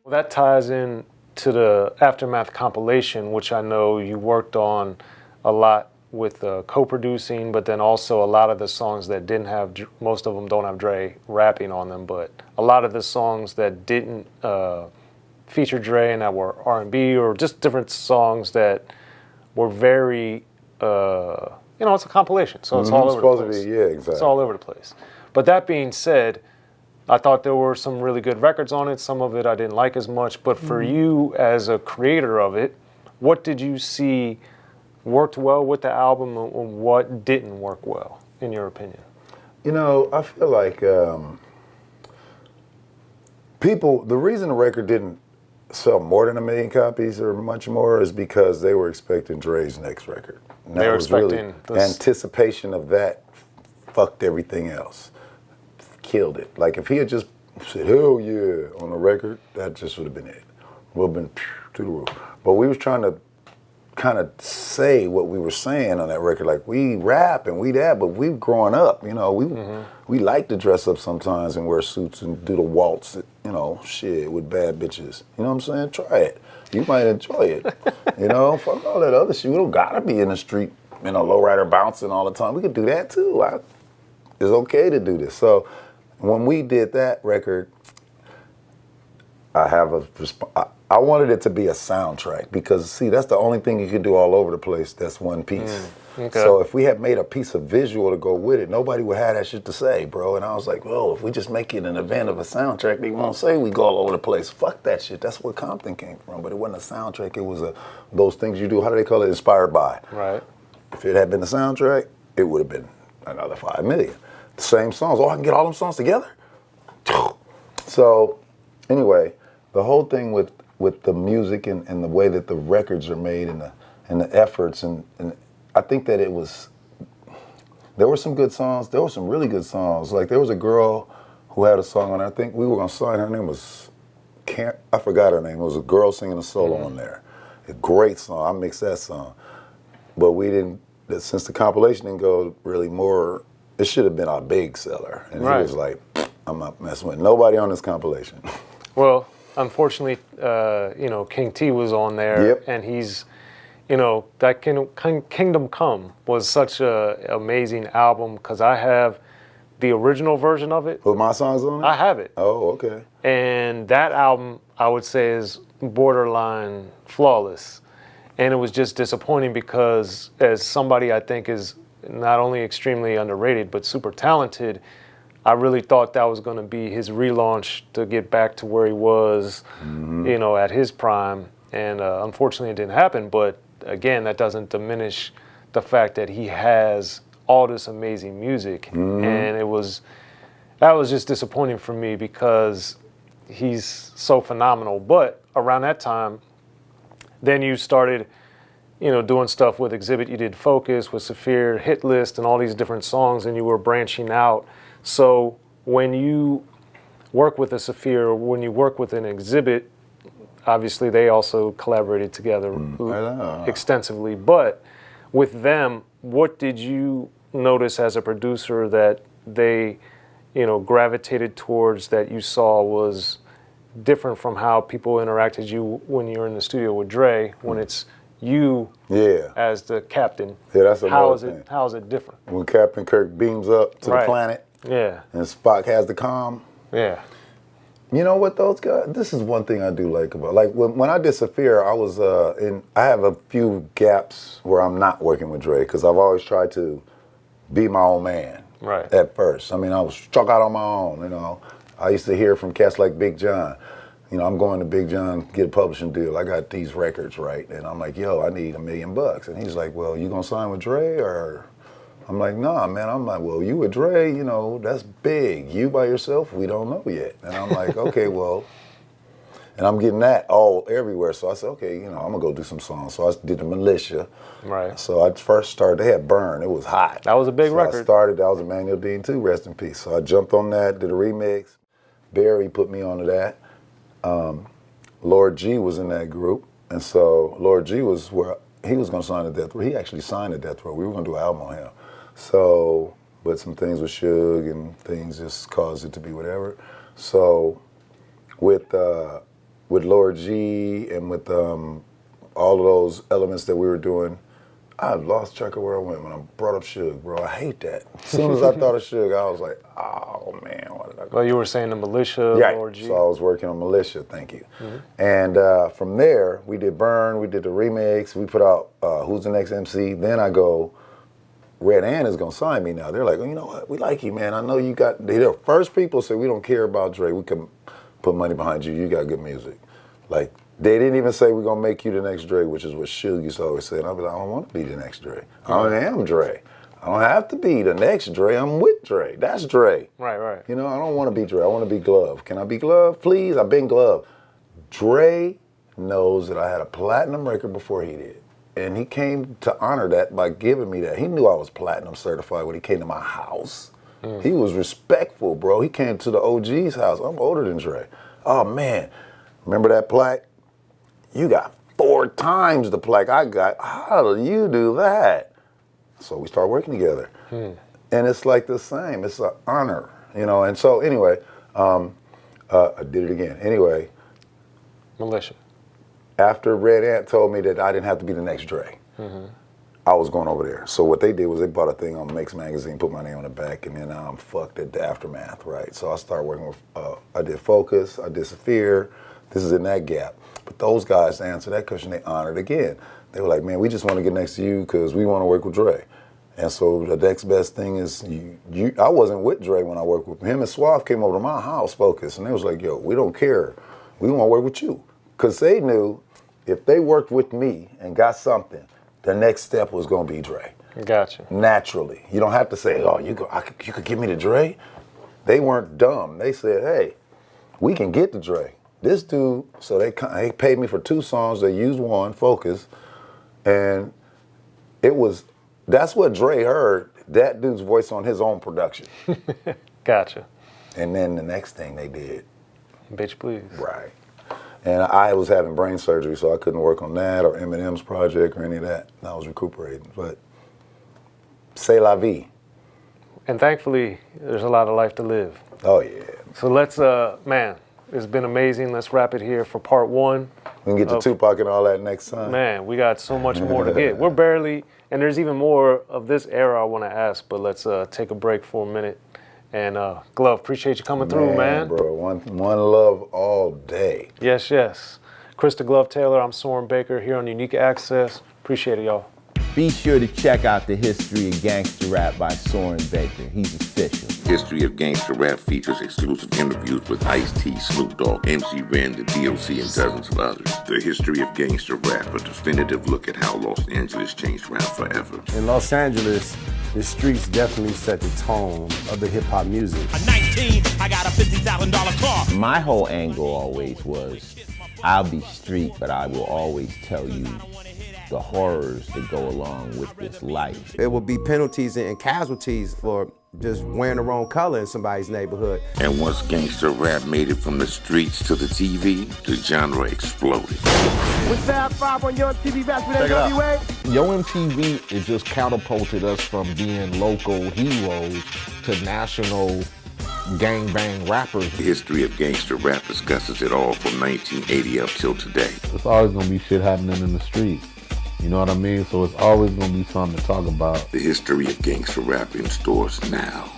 Well, that ties in to the Aftermath compilation, which I know you worked on a lot with co-producing, but then also a lot of the songs that didn't have, most of them don't have Dre rapping on them, but a lot of the songs that didn't feature Dre and that were R&B or just different songs that were very, it's a compilation, so it's all over the place. Yeah, exactly. It's all over the place. But that being said, I thought there were some really good records on it. Some of it I didn't like as much. But for you as a creator of it, what did you see worked well with the album and what didn't work well, in your opinion? I feel like the reason the record didn't sell more than 1 million copies or much more is because they were expecting Dre's next record. And they were expecting anticipation of that fucked everything else. Killed it. Like if he had just said, hell yeah, on the record, that just would have been it. Would have been to the roof. But we was trying to kind of say what we were saying on that record. Like we rap and we that, but we've grown up, we like to dress up sometimes and wear suits and do the waltz, shit with bad bitches. You know what I'm saying? Try it. You might enjoy it. Fuck all that other shit. We don't gotta be in the street, lowrider bouncing all the time. We could do that too. It's okay to do this. So when we did that record, I wanted it to be a soundtrack because, see, that's the only thing you can do all over the place. That's one piece. Okay. So if we had made a piece of visual to go with it, nobody would have that shit to say, bro. And I was like, well, if we just make it an event of a soundtrack, they won't say we go all over the place. Fuck that shit. That's where Compton came from. But it wasn't a soundtrack. It was those things you do. How do they call it? Inspired by. Right. If it had been a soundtrack, it would have been another 5 million. The same songs. Oh, I can get all them songs together? So, anyway, the whole thing with the music and the way that the records are made and the efforts and I think that there were some good songs. There were some really good songs. Like there was a girl who had a song on there. I think we were gonna sign. Her name was I forgot her name. It was a girl singing a solo on there. A great song. I mixed that song, but we didn't. Since the compilation didn't go really more, it should have been our big seller. And right. He was like, I'm not messing with nobody on this compilation. Well, unfortunately, King T was on there, yep. And he's, that Kingdom Come was such a amazing album because I have the original version of it. With my songs on it? I have it. Oh, okay. And that album, I would say, is borderline flawless. And it was just disappointing because as somebody I think is not only extremely underrated, but super talented, I really thought that was going to be his relaunch to get back to where he was, at his prime. And unfortunately, it didn't happen. But again, that doesn't diminish the fact that he has all this amazing music. And that was just disappointing for me because he's so phenomenal. But around that time, then you started, doing stuff with Xzibit. You did Focus with Saphir, Hit List, and all these different songs, and you were branching out. So when you work with a Saphir, when you work with an Xzibit, obviously they also collaborated together extensively. But with them, what did you notice as a producer that they, gravitated towards that you saw was different from how people interacted with you when you're in the studio with Dre, when it's you as the captain? Yeah, that's another thing. How is it different? When Captain Kirk beams up to the planet, and Spock has the comm. Yeah. You know what, those guys, this is one thing I do like about, like when I did Saphir, I was I have a few gaps where I'm not working with Dre because I've always tried to be my own man. Right. At first. I mean, I was struck out on my own, I used to hear from cats like Big John. I'm going to Big John, get a publishing deal. I got these records, right? And I'm like, yo, I need $1 million. And he's like, well, you gonna sign with Dre or? I'm like, nah, man. I'm like, well, you with Dre, that's big. You by yourself, we don't know yet. And I'm like, okay, well, and I'm getting that everywhere. So I said, okay, I'm gonna go do some songs. So I did the Militia. Right. So I first started, they had Burn. It was hot. That was a big record. That was Emmanuel Dean too, rest in peace. So I jumped on that, did a remix. Barry put me onto that. Lord G was in that group. And so Lord G was where he was gonna sign to Death Row. He actually signed to Death Row. We were gonna do an album on him. So, but some things with Suge and things just caused it to be whatever. So with with Lord G and with all of those elements that we were doing, I lost track of where I went when I brought up Suge, bro. I hate that. As soon as I thought of Suge, I was like, oh man, why did I go? Well, you were saying the Militia, Yeah, Lord G. so I was working on Militia, thank you. And from there, we did Burn, we did the remix, we put out Who's the Next MC. Then I go, Red Ant is gonna sign me now. They're like, oh, you know what, we like you, man. I know you got, they're the first people say, we don't care about Dre, we can put money behind you, you got good music. Like, they didn't even say we're gonna make you the next Dre, which is what Suge used to always say. And I'll be like, I don't want to be the next Dre. I am Dre. I don't have to be the next Dre. I'm with Dre. That's Dre. Right. You know, I don't want to be Dre. I want to be Glove. Can I be Glove? Please, I've been Glove. Dre knows that I had a platinum record before he did. And he came to honor that by giving me that. He knew I was platinum certified when he came to my house. He was respectful, bro. He came to the OG's house. I'm older than Dre. Oh, man. Remember that plaque? You got 4 times the plaque I got. How do you do that? So we start working together. And it's like the same. It's an honor, you know. And so anyway, I did it again. Anyway. Militia. After Red Ant told me that I didn't have to be the next Dre, I was going over there. So what they did was they bought a thing on Mix Magazine, put my name on the back, and then I'm fucked at the aftermath, right? So I started working with, I did Focus, I did Saphir. This is in that gap. But those guys, to answer that question, they honored again. They were like, man, we just want to get next to you because we want to work with Dre. And so the next best thing is, I wasn't with Dre when I worked with him. And Suave came over to my house, Focus, and they was like, yo, we don't care. We want to work with you. Because they knew if they worked with me and got something, the next step was going to be Dre. Gotcha. Naturally. You don't have to say, oh, you could give me the Dre. They weren't dumb. They said, hey, we can get the Dre. This dude, so they paid me for 2 songs. They used one, Focus, and that's what Dre heard, that dude's voice on his own production. Gotcha. And then the next thing they did. Bitch, please. Right. And I was having brain surgery, so I couldn't work on that or Eminem's project or any of that. I was recuperating, but c'est la vie. And thankfully, there's a lot of life to live. Oh, yeah. So let's, man, it's been amazing. Let's wrap it here for part 1. We can get to Tupac and all that next time. Man, we got so much more to get. We're barely, and there's even more of this era I want to ask, but let's take a break for a minute. And Glove, appreciate you coming through, man. Bro, one love all day. Yes. Krista Glove Taylor, I'm Soren Baker here on Unique Access. Appreciate it, y'all. Be sure to check out the History of Gangster Rap by Soren Baker. He's official. History of Gangster Rap features exclusive interviews with Ice-T, Snoop Dogg, MC Ren, the D.O.C, and dozens of others. The History of Gangster Rap, a definitive look at how Los Angeles changed rap forever. In Los Angeles, the streets definitely set the tone of the hip-hop music. At 19, I got a $50,000 car. My whole angle always was, I'll be street, but I will always tell you the horrors that go along with this life. There will be penalties and casualties for just wearing the wrong color in somebody's neighborhood. And once gangster rap made it from the streets to the TV, the genre exploded. With Fab 5 on Your MTV Raps with NWA. Yo MTV, it just catapulted us from being local heroes to national gangbang rappers. The History of Gangster Rap discusses it all from 1980 up till today. It's always gonna be shit happening in the street. You know what I mean? So it's always gonna be something to talk about. The History of Gangster Rap in stores now.